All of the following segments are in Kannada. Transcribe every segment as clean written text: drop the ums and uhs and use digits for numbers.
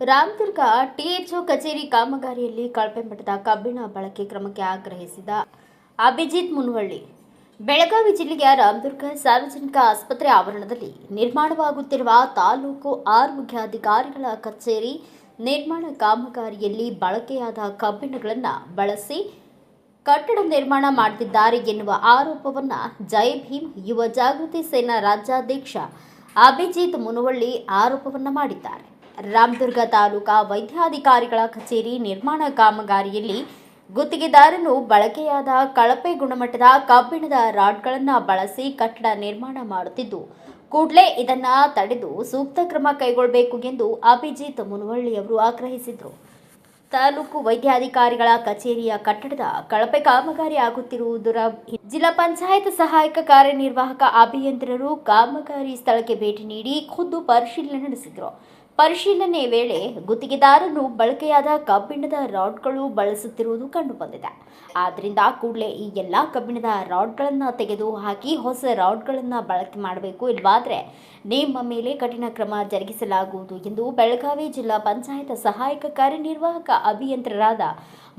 ರಾಮದುರ್ಗ ಟಿಎಚ್ಒ ಕಚೇರಿ ಕಾಮಗಾರಿಯಲ್ಲಿ ಕಳಪೆ ಮಟ್ಟದ ಕಬ್ಬಿಣ ಬಳಕೆ ಕ್ರಮಕ್ಕೆ ಆಗ್ರಹಿಸಿದ ಅಭಿಜಿತ್ ಮುನವಳ್ಳಿ. ಬೆಳಗಾವಿ ಜಿಲ್ಲೆಯ ರಾಮದುರ್ಗ ಸಾರ್ವಜನಿಕ ಆಸ್ಪತ್ರೆ ಆವರಣದಲ್ಲಿ ನಿರ್ಮಾಣವಾಗುತ್ತಿರುವ ತಾಲೂಕು ಆರೋಗ್ಯಾಧಿಕಾರಿಗಳ ಕಚೇರಿ ನಿರ್ಮಾಣ ಕಾಮಗಾರಿಯಲ್ಲಿ ಬಳಕೆಯಾದ ಕಬ್ಬಿಣಗಳನ್ನು ಬಳಸಿ ಕಟ್ಟಡ ನಿರ್ಮಾಣ ಮಾಡುತ್ತಿದ್ದಾರೆ ಎನ್ನುವ ಆರೋಪವನ್ನು ಜೈ ಭೀಮ್ ಯುವ ಜಾಗೃತಿ ಸೇನಾ ರಾಜ್ಯಾಧ್ಯಕ್ಷ ಅಭಿಜಿತ್ ಮುನವಳ್ಳಿ ಆರೋಪವನ್ನು ಮಾಡಿದ್ದಾರೆ. ರಾಮದುರ್ಗ ತಾಲೂಕಾ ವೈದ್ಯಾಧಿಕಾರಿಗಳ ಕಚೇರಿ ನಿರ್ಮಾಣ ಕಾಮಗಾರಿಯಲ್ಲಿ ಗುತ್ತಿಗೆದಾರನು ಬಳಕೆಯಾದ ಕಳಪೆ ಗುಣಮಟ್ಟದ ಕಬ್ಬಿಣದ ರಾಡ್ಗಳನ್ನು ಬಳಸಿ ಕಟ್ಟಡ ನಿರ್ಮಾಣ ಮಾಡುತ್ತಿದ್ದು, ಕೂಡಲೇ ಇದನ್ನು ತಡೆದು ಸೂಕ್ತ ಕ್ರಮ ಕೈಗೊಳ್ಳಬೇಕು ಎಂದು ಅಭಿಜಿತ್ ಮುನವಳ್ಳಿ ಅವರು ಆಗ್ರಹಿಸಿದರು. ತಾಲೂಕು ವೈದ್ಯಾಧಿಕಾರಿಗಳ ಕಚೇರಿಯ ಕಟ್ಟಡದ ಕಳಪೆ ಕಾಮಗಾರಿ ಆಗುತ್ತಿರುವುದರ ಜಿಲ್ಲಾ ಪಂಚಾಯತ್ ಸಹಾಯಕ ಕಾರ್ಯನಿರ್ವಾಹಕ ಅಭಿಯಂತರರು ಕಾಮಗಾರಿ ಸ್ಥಳಕ್ಕೆ ಭೇಟಿ ನೀಡಿ ಖುದ್ದು ಪರಿಶೀಲನೆ ನಡೆಸಿದರು. ಪರಿಶೀಲನೆ ವೇಳೆ ಗುತ್ತಿಗೆದಾರನು ಬಳಕೆಯಾದ ಕಬ್ಬಿಣದ ರಾಡ್ಗಳು ಬಳಸುತ್ತಿರುವುದು ಕಂಡುಬಂದಿದೆ. ಆದ್ದರಿಂದ ಕೂಡಲೇ ಈ ಎಲ್ಲ ಕಬ್ಬಿಣದ ರಾಡ್ಗಳನ್ನು ತೆಗೆದು ಹಾಕಿ ಹೊಸ ರಾಡ್ಗಳನ್ನು ಬಳಕೆ ಮಾಡಬೇಕು, ಇಲ್ಲವಾದರೆ ನಿಮ್ಮ ಮೇಲೆ ಕಠಿಣ ಕ್ರಮ ಜರುಗಿಸಲಾಗುವುದು ಎಂದು ಬೆಳಗಾವಿ ಜಿಲ್ಲಾ ಪಂಚಾಯತ್ ಸಹಾಯಕ ಕಾರ್ಯನಿರ್ವಾಹಕ ಅಭಿಯಂತರರಾದ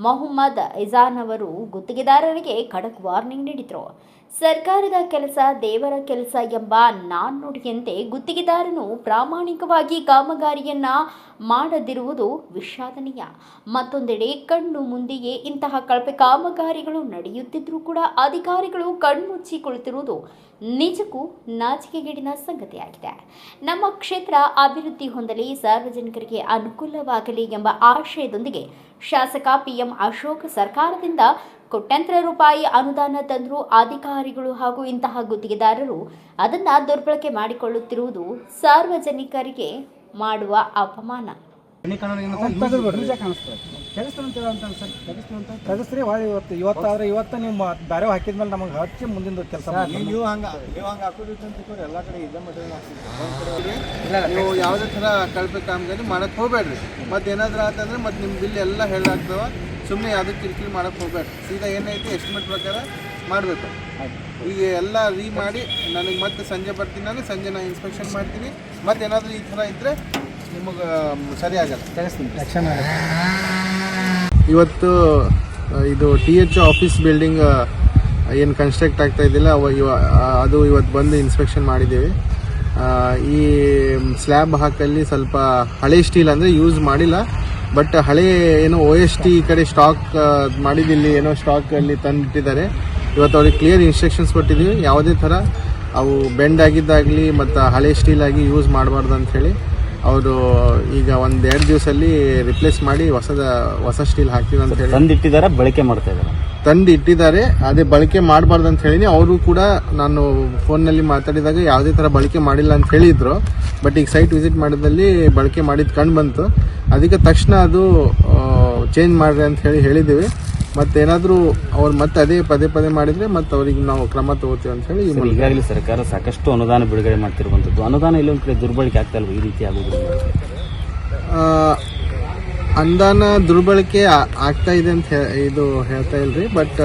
ಮೊಹಮ್ಮದ್ ಇಜಾನ್ ಅವರು ಗುತ್ತಿಗೆದಾರರಿಗೆ ಖಡಕ್ ವಾರ್ನಿಂಗ್ ನೀಡಿದರು. ಸರ್ಕಾರದ ಕೆಲಸ ದೇವರ ಕೆಲಸ ಎಂಬ ನಾಣ್ಣುಡಿಯಂತೆ ಗುತ್ತಿಗೆದಾರನು ಪ್ರಾಮಾಣಿಕವಾಗಿ ಕಾಮಗಾರಿಯನ್ನ ಮಾಡದಿರುವುದು ವಿಷಾದನೀಯ. ಮತ್ತೊಂದೆಡೆ ಕಣ್ಣು ಮುಂದೆಯೇ ಇಂತಹ ಕಳಪೆ ಕಾಮಗಾರಿಗಳು ನಡೆಯುತ್ತಿದ್ದರೂ ಕೂಡ ಅಧಿಕಾರಿಗಳು ಕಣ್ಮುಚ್ಚಿ ಕುಳಿತಿರುವುದು ನಿಜಕ್ಕೂ ನಾಚಿಕೆಗೇಡಿನ ಸಂಗತಿಯಾಗಿದೆ. ನಮ್ಮ ಕ್ಷೇತ್ರ ಅಭಿವೃದ್ಧಿ ಹೊಂದಲಿ, ಸಾರ್ವಜನಿಕರಿಗೆ ಅನುಕೂಲವಾಗಲಿ ಎಂಬ ಆಶಯದೊಂದಿಗೆ ಶಾಸಕ ಪಿಎಂ ಅಶೋಕ್ ಸರ್ಕಾರದಿಂದ ಕೋಟ್ಯಾಂತರ ರೂಪಾಯಿ ಅನುದಾನ ತಂದರೂ ಅಧಿಕಾರಿಗಳು ಹಾಗೂ ಇಂತಹ ಗುತ್ತಿಗೆದಾರರು ಅದನ್ನು ದುರ್ಬಳಕೆ ಮಾಡಿಕೊಳ್ಳುತ್ತಿರುವುದು ಸಾರ್ವಜನಿಕರಿಗೆ ಮಾಡುವ ಅಪಮಾನ. ಇವತ್ತು ನೀವು ದಾರಿ ಹಾಕಿದ್ಮೇಲೆ ನಮಗೆ ಹಚ್ಚಿ ಮುಂದಿನ ಕೆಲಸ ನೀವು ಹಂಗೆ ಹಾಕೋದಿತ್ತು ಅಂತ ಎಲ್ಲ ಕಡೆ ಇದೇ ನೀವು ಯಾವುದೇ ಥರ ಕಳಪೆ ಕಾಮಗಾರಿ ಮಾಡಕ್ಕೆ ಹೋಗ್ಬೇಡ್ರಿ. ಮತ್ತು ಏನಾದರೂ ಆತಂದ್ರೆ ಮತ್ತು ನಿಮ್ಮ ಬಿಲ್ ಎಲ್ಲ ಹೇಳಾಗ್ತವೆ. ಸುಮ್ಮನೆ ಯಾವುದೂ ಕಿರಿಕಿರಿ ಮಾಡಕ್ಕೆ ಹೋಗ್ಬೇಡ್ರಿ. ಸೀದಾ ಏನೈತಿ ಎಸ್ಟಿಮೇಟ್ ಪ್ರಕಾರ ಮಾಡಬೇಕು. ಈಗ ಎಲ್ಲ ಮಾಡಿ ನನಗೆ ಮತ್ತೆ ಸಂಜೆ ಬರ್ತೀನಿ, ನಾನು ಸಂಜೆ ನಾನು ಇನ್ಸ್ಪೆಕ್ಷನ್ ಮಾಡ್ತೀನಿ. ಮತ್ತು ಏನಾದರೂ ಈ ಥರ ಇದ್ದರೆ ನಿಮಗೆ ಸರಿ ಆಗಲ್ಲ, ಆ್ಯಕ್ಷನ್ ಆಗುತ್ತೆ. ಇವತ್ತು ಇದು THO ಆಫೀಸ್ ಬಿಲ್ಡಿಂಗ್ ಏನು ಕನ್ಸ್ಟ್ರಕ್ಟ್ ಆಗ್ತಾ ಇದ್ದಿಲ್ಲ ಅದು ಇವತ್ತು ಬಂದು ಇನ್ಸ್ಪೆಕ್ಷನ್ ಮಾಡಿದ್ದೀವಿ. ಈ ಸ್ಲ್ಯಾಬ್ ಹಾಕಲ್ಲಿ ಸ್ವಲ್ಪ ಹಳೆ ಸ್ಟೀಲ್ ಅಂದರೆ ಯೂಸ್ ಮಾಡಿಲ್ಲ, ಬಟ್ ಹಳೆ ಏನೋ OST ಕಡೆ ಸ್ಟಾಕ್ ಮಾಡಿದಿಲ್ಲಿ ಏನೋ ಸ್ಟಾಕಲ್ಲಿ ತಂದಿಟ್ಟಿದ್ದಾರೆ. ಇವತ್ತು ಅವ್ರಿಗೆ ಕ್ಲಿಯರ್ ಇನ್ಸ್ಟ್ರಕ್ಷನ್ಸ್ ಕೊಟ್ಟಿದ್ದೀವಿ, ಯಾವುದೇ ಥರ ಅವು ಬೆಂಡ್ ಆಗಿದ್ದಾಗಲಿ ಮತ್ತು ಹಳೆ ಸ್ಟೀಲ್ ಆಗಿ ಯೂಸ್ ಮಾಡಬಾರ್ದು ಅಂಥೇಳಿ ಅವರು ಈಗ 1-2 ದಿವಸಲ್ಲಿ ರಿಪ್ಲೇಸ್ ಮಾಡಿ ಹೊಸ ಸ್ಟೀಲ್ ಹಾಕ್ತೀವಿ ಅಂತ ಹೇಳಿ ತಂದಿಟ್ಟಿದ್ದಾರೆ, ಬಳಕೆ ಮಾಡ್ತಾ ಇದ್ದಾರೆ. ತಂದಿಟ್ಟಿದ್ದಾರೆ, ಅದೇ ಬಳಕೆ ಮಾಡಬಾರ್ದು ಅಂತ ಹೇಳಿ ಅವರು ಕೂಡ ನಾನು ಫೋನ್ನಲ್ಲಿ ಮಾತಾಡಿದಾಗ ಯಾವುದೇ ಥರ ಬಳಕೆ ಮಾಡಿಲ್ಲ ಅಂತ ಹೇಳಿದ್ರು. ಬಟ್ ಈಗ ಸೈಟ್ ವಿಸಿಟ್ ಮಾಡಿದಲ್ಲಿ ಬಳಕೆ ಮಾಡಿದ್ದು ಕಂಡು ಬಂತು. ಅದಕ್ಕೆ ತಕ್ಷಣ ಅದು ಚೇಂಜ್ ಮಾಡ್ರಿ ಅಂತ ಹೇಳಿದ್ದೀವಿ. ಮತ್ತೇನಾದರೂ ಅವ್ರು ಮತ್ತೆ ಅದೇ ಪದೇ ಮಾಡಿದರೆ ಮತ್ತೆ ಅವ್ರಿಗೆ ನಾವು ಕ್ರಮ ತಗೋತೀವಿ ಅಂತ ಹೇಳಿ. ಈಗಾಗಲೇ ಸರ್ಕಾರ ಸಾಕಷ್ಟು ಅನುದಾನ ಬಿಡುಗಡೆ ಮಾಡ್ತಿರುವಂಥದ್ದು, ಅನುದಾನ ಇಲ್ಲೊಂದು ಕಡೆ ದುರ್ಬಳಕೆ ಆಗ್ತಾ ಇಲ್ವ? ಈ ರೀತಿ ಆಗೋದು ಅನುದಾನ ದುರ್ಬಳಕೆ ಆಗ್ತಾ ಇದೆ ಅಂತ ಇದು ಹೇಳ್ತಾ ಇಲ್ರಿ. ಬಟ್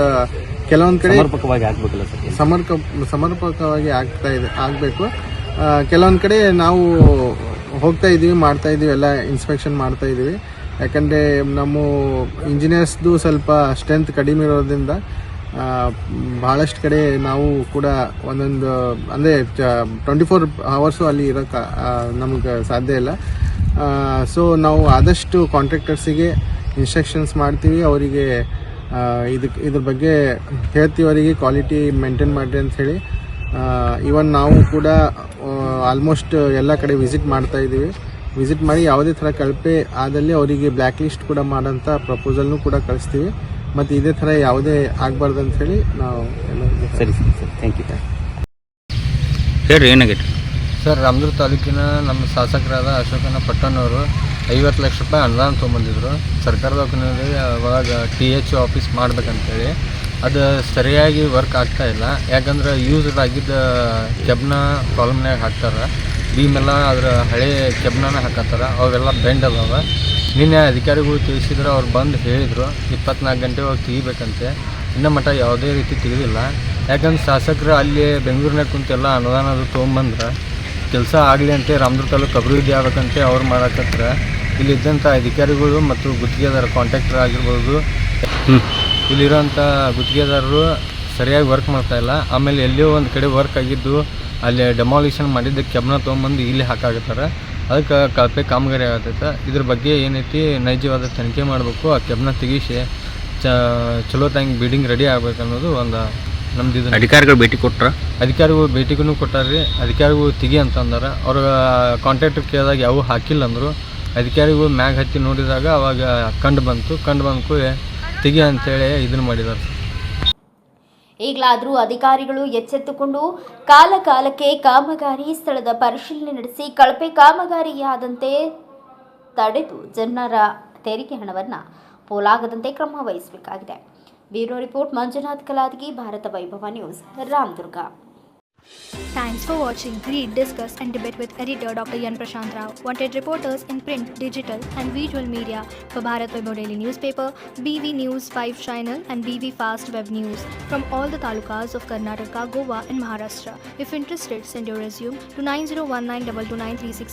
ಕೆಲವೊಂದು ಕಡೆ ಸಮರ್ಪಕವಾಗಿ ಆಗ್ಬೇಕಲ್ಲ ಸರ್? ಸಮರ್ಪಕವಾಗಿ ಆಗಬೇಕು. ಕೆಲವೊಂದು ಕಡೆ ನಾವು ಹೋಗ್ತಾ ಇದ್ದೀವಿ, ಮಾಡ್ತಾ ಇದ್ದೀವಿ, ಎಲ್ಲ ಇನ್ಸ್ಪೆಕ್ಷನ್ ಮಾಡ್ತಾ ಇದ್ದೀವಿ. ಯಾಕಂದರೆ ನಮ್ಮ ಇಂಜಿನಿಯರ್ಸ್ದು ಸ್ವಲ್ಪ ಸ್ಟ್ರೆಂತ್ ಕಡಿಮೆ ಇರೋದ್ರಿಂದ ಭಾಳಷ್ಟು ಕಡೆ ನಾವು ಕೂಡ ಒಂದೊಂದು ಅಂದರೆ 24 hours ಅಲ್ಲಿ ಇರೋಕ್ಕೆ ನಮಗೆ ಸಾಧ್ಯ ಇಲ್ಲ. ಸೊ ನಾವು ಆದಷ್ಟು ಕಾಂಟ್ರಾಕ್ಟರ್ಸಿಗೆ ಇನ್ಸ್ಟ್ರಕ್ಷನ್ಸ್ ಮಾಡ್ತೀವಿ, ಅವರಿಗೆ ಇದ್ರ ಬಗ್ಗೆ ಹೇಳ್ತೀವಿ, ಅವರಿಗೆ ಕ್ವಾಲಿಟಿ ಮೇಂಟೈನ್ ಮಾಡಿರಿ ಅಂತ ಹೇಳಿ. ಇವನ್ ನಾವು ಕೂಡ ಆಲ್ಮೋಸ್ಟ್ ಎಲ್ಲ ಕಡೆ ವಿಸಿಟ್ ಮಾಡ್ತಾ ಇದ್ದೀವಿ. ವಿಸಿಟ್ ಮಾಡಿ ಯಾವುದೇ ಥರ ಕಳಪೆ ಆದಲ್ಲಿ ಅವರಿಗೆ ಬ್ಲ್ಯಾಕ್ ಲಿಸ್ಟ್ ಕೂಡ ಮಾಡೋಂಥ ಪ್ರಪೋಸಲ್ನೂ ಕೂಡ ಕಳಿಸ್ತೀವಿ. ಮತ್ತು ಇದೇ ಥರ ಯಾವುದೇ ಆಗಬಾರ್ದು ಅಂತ ಹೇಳಿ ನಾವು ಸರಿ ಥ್ಯಾಂಕ್ ಯು. ಹೇಳ್ರಿ, ಏನಾಗೈತೆ ಸರ್? ರಾಮದುರ್ಗ ತಾಲೂಕಿನ ನಮ್ಮ ಶಾಸಕರಾದ ಅಶೋಕನ ಪಟ್ಟಣ್ಣವರು 50 ಲಕ್ಷ ರೂಪಾಯಿ ಅನುದಾನ ತೊಗೊಂಬಂದಿದ್ರು ಸರ್ಕಾರದ ವತಿಯಲ್ಲಿ. ಅವಾಗ THO ಆಫೀಸ್ ಮಾಡ್ಬೇಕಂತೇಳಿ ಅದು ಸರಿಯಾಗಿ ವರ್ಕ್ ಆಗ್ತಾ ಇಲ್ಲ. ಯಾಕಂದ್ರೆ ಯೂಸ್ ಆಗಿದ್ದ ಕೆಬ್ನ ಕಾಲಮ್ನಾಗ ಹಾಕ್ತಾರೆ, ಬೀಮೆಲ್ಲ ಅದರ ಹಳೆ ಕೆಬ್ನ ಹಾಕತ್ತಾರ, ಅವೆಲ್ಲ ಬೆಂಡ್ ಅದಾವ. ನಿನ್ನೆ ಅಧಿಕಾರಿಗಳು ತಿಳಿಸಿದ್ರೆ ಅವ್ರು ಬಂದು ಹೇಳಿದರು 24 ಗಂಟೆ ಒಳಗೆ ತೆಗಿಬೇಕಂತೆ. ಇನ್ನೂ ಮಟ್ಟ ಯಾವುದೇ ರೀತಿ ತಿಳಿದಿಲ್ಲ. ಯಾಕಂದ್ರೆ ಶಾಸಕರು ಅಲ್ಲಿ ಬೆಂಗಳೂರಿನಾಗ ಕುಂತೆಲ್ಲ ಅನುದಾನ ಅದು ತೊಗೊಂಬಂದ್ರೆ ಕೆಲಸ ಆಗಲಿ ಅಂತ ರಾಮದುರ್ಗ ತಾಲೂಕು ಅಭಿವೃದ್ಧಿ ಆಗ್ಬೇಕಂತೆ ಅವ್ರು ಮಾಡಕತ್ರ. ಇಲ್ಲಿದ್ದಂಥ ಅಧಿಕಾರಿಗಳು ಮತ್ತು ಗುತ್ತಿಗೆದಾರ ಕಾಂಟ್ರಾಕ್ಟರ್ ಆಗಿರ್ಬೋದು, ಇಲ್ಲಿರೋಂಥ ಗುತ್ತಿಗೆದಾರರು ಸರಿಯಾಗಿ ವರ್ಕ್ ಮಾಡ್ತಾಯಿಲ್ಲ. ಆಮೇಲೆ ಎಲ್ಲಿಯೋ ಒಂದು ಕಡೆ ವರ್ಕ್ ಆಗಿದ್ದು ಅಲ್ಲಿ ಡೆಮಾಲಿಷನ್ ಮಾಡಿದ್ದ ಕೆಬ್ಬನ ತೊಗೊಂಬಂದು ಇಲ್ಲಿ ಹಾಕಾಗತ್ತಾರೆ. ಅದಕ್ಕೆ ಕಳಪೆ ಕಾಮಗಾರಿ ಆಗತ್ತೈತೆ. ಇದ್ರ ಬಗ್ಗೆ ಏನೈತಿ ನೈಜವಾದ ತನಿಖೆ ಮಾಡಬೇಕು. ಆ ಕೆಬ್ಬನ ತೆಗಿಸಿ ಚಲೋ ತಂಗೆ ಬಿಲ್ಡಿಂಗ್ ರೆಡಿ ಆಗ್ಬೇಕು ಅನ್ನೋದು ಒಂದು ನಮ್ದು ಇದು. ಅಧಿಕಾರಿಗಳು ಭೇಟಿ ಕೊಟ್ರ? ಅಧಿಕಾರಿಗಳು ಭೇಟಿಗೂ ಕೊಟ್ಟಾರ್ರಿ. ಅಧಿಕಾರಿಗಳು ತೆಗಿ ಅಂತ ಅಂದಾರ. ಅವ್ರ ಕಾಂಟ್ರಾಕ್ಟರ್ ಕೇಳಿದಾಗ ಯಾವ ಹಾಕಿಲ್ಲ ಅಂದರು. ಅಧಿಕಾರಿಗಳು ಮ್ಯಾಗ ಹತ್ತಿ ನೋಡಿದಾಗ ಅವಾಗ ಕಂಡು ಬಂತು ತೆಗಿ ಅಂತೇಳಿ ಇದನ್ನು ಮಾಡಿದ್ದಾರೆ. ಈಗಲಾದರೂ ಅಧಿಕಾರಿಗಳು ಎಚ್ಚೆತ್ತುಕೊಂಡು ಕಾಲಕಾಲಕ್ಕೆ ಕಾಮಗಾರಿ ಸ್ಥಳದ ಪರಿಶೀಲನೆ ನಡೆಸಿ ಕಳಪೆ ಕಾಮಗಾರಿಯಾದಂತೆ ತಡೆದು ಜನರ ತೆರಿಗೆ ಹಣವನ್ನು ಪೋಲಾಗದಂತೆ ಕ್ರಮ ವಹಿಸಬೇಕಾಗಿದೆ. ಬ್ಯೂರೋ ರಿಪೋರ್ಟ್ ಮಂಜುನಾಥ್ ಕಲಾದಗಿ, ಭಾರತ ವೈಭವ news, Ramdurg. Thanks for watching. Read, discuss and debate with editor Dr. Yan Prashant Rao. Wanted reporters in print, digital and visual media for Bharat Vaibhav Daily Newspaper, BV News 5 Channel and BV Fast Web News from all the talukas of Karnataka, Goa and Maharashtra. If interested, send your resume to 9019229369.